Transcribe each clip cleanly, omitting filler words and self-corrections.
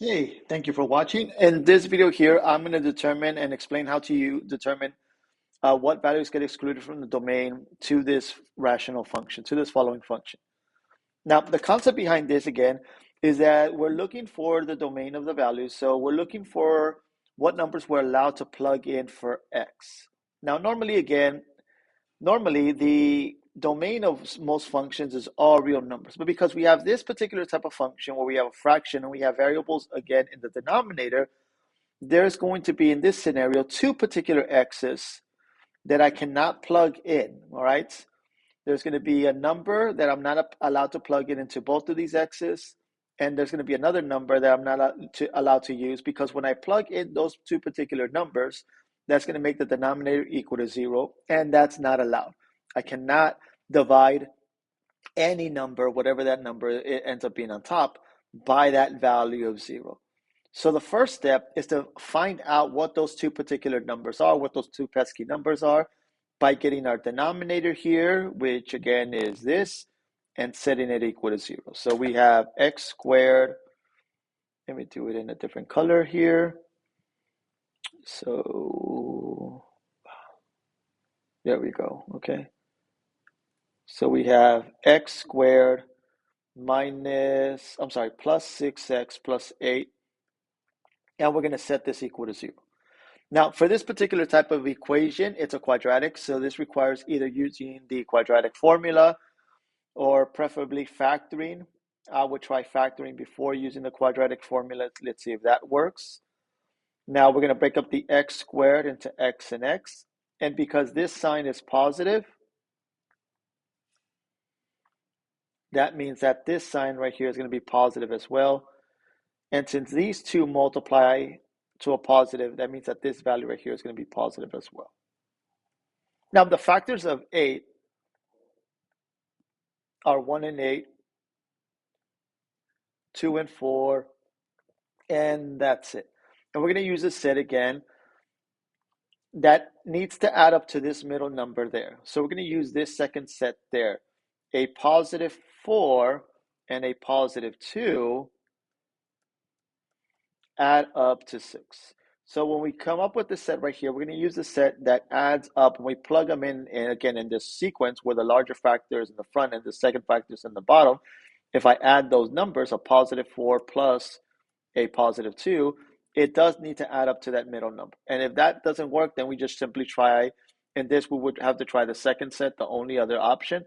Hey, thank you for watching. In this video here, I'm going to determine and explain how to determine what values get excluded from the domain to this rational function, to this following function. Now, the concept behind this again is that we're looking for the domain of the values. So we're looking for what numbers we're allowed to plug in for x. Now, normally the domain of most functions is all real numbers, but because we have this particular type of function where we have a fraction and we have variables again in the denominator, there's going to be in this scenario two particular x's that I cannot plug in. All right, there's going to be a number that I'm not allowed to plug in into both of these x's, and there's going to be another number that I'm not allowed to use, because when I plug in those two particular numbers, that's going to make the denominator equal to 0, and that's not allowed. I cannot divide any number, whatever that number it ends up being on top, by that value of 0. So the first step is to find out what those two particular numbers are, what those two pesky numbers are, by getting our denominator here, which again is this, and setting it equal to 0. So we have x squared. Let me do it in a different color here. So there we go. Okay. So we have x squared plus 6x plus 8. And we're going to set this equal to 0. Now, for this particular type of equation, it's a quadratic. So this requires either using the quadratic formula or preferably factoring. I would try factoring before using the quadratic formula. Let's see if that works. Now we're going to break up the x squared into x and x. And because this sign is positive, that means that this sign right here is going to be positive as well. And since these two multiply to a positive, that means that this value right here is going to be positive as well. Now, the factors of 8 are 1 and 8, 2 and 4, and that's it. And we're going to use a set again that needs to add up to this middle number there. So we're going to use this second set there. A positive 4 and a positive 2 add up to 6. So when we come up with the set right here, we're going to use the set that adds up, and we plug them in, and again, in this sequence where the larger factor is in the front and the second factor is in the bottom. If I add those numbers, a positive 4 plus a positive 2, it does need to add up to that middle number. And if that doesn't work, then we just simply try, in this we would have to try the second set. The only other option,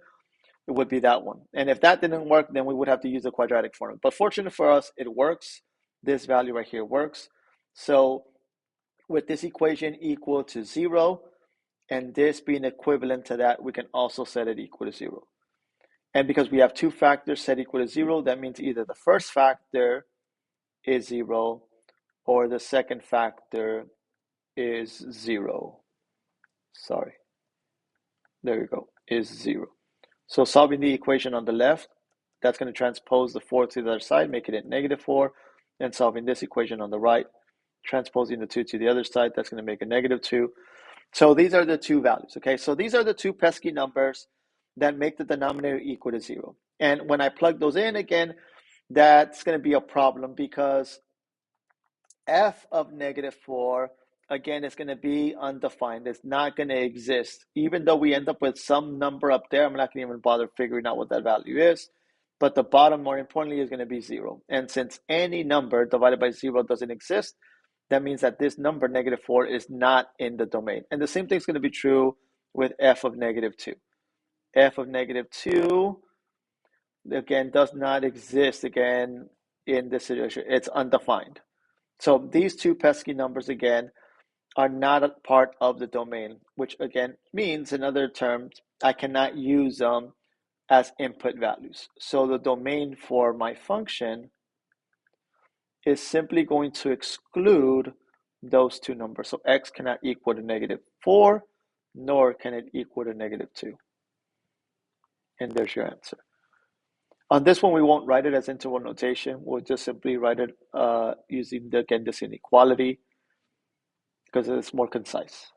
it would be that one. And if that didn't work, then we would have to use the quadratic formula. But fortunately for us, it works. This value right here works. So with this equation equal to 0, and this being equivalent to that, we can also set it equal to 0. And because we have two factors set equal to 0, that means either the first factor is 0 or the second factor is 0. Sorry. There you go, is 0. So solving the equation on the left, that's going to transpose the 4 to the other side, making it negative 4. And solving this equation on the right, transposing the 2 to the other side, that's going to make a negative 2. So these are the two values, okay? So these are the two pesky numbers that make the denominator equal to 0. And when I plug those in again, that's going to be a problem, because f of negative 4, again, is going to be undefined. It's not going to exist. Even though we end up with some number up there, I'm not going to even bother figuring out what that value is. But the bottom, more importantly, is going to be 0. And since any number divided by 0 doesn't exist, that means that this number, negative 4, is not in the domain. And the same thing is going to be true with f of negative 2. F of negative 2, again, does not exist, again, in this situation. It's undefined. So these two pesky numbers, again, are not a part of the domain, which again means, in other terms, I cannot use them as input values. So the domain for my function is simply going to exclude those two numbers. So x cannot equal to negative 4, nor can it equal to negative 2. And there's your answer. On this one, we won't write it as interval notation. We'll just simply write it using, again, this inequality, because it's more concise.